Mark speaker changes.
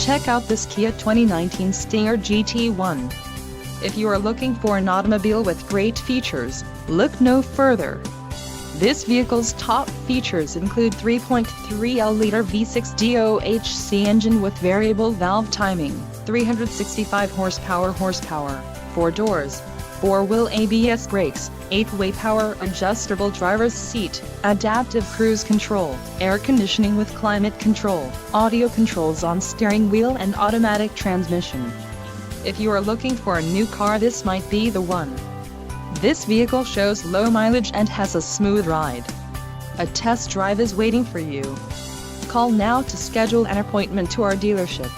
Speaker 1: Check out this Kia 2019 Stinger GT1. If you are looking for an automobile with great features, look no further. This vehicle's top features include 3.3L V6 DOHC engine with variable valve timing, 365 horsepower, 4 doors, 4-wheel ABS brakes, 8-way power adjustable driver's seat, adaptive cruise control, air conditioning with climate control, audio controls on steering wheel and automatic transmission. If you are looking for a new car, this might be the one. This vehicle shows low mileage and has a smooth ride. A test drive is waiting for you. Call now to schedule an appointment to our dealership.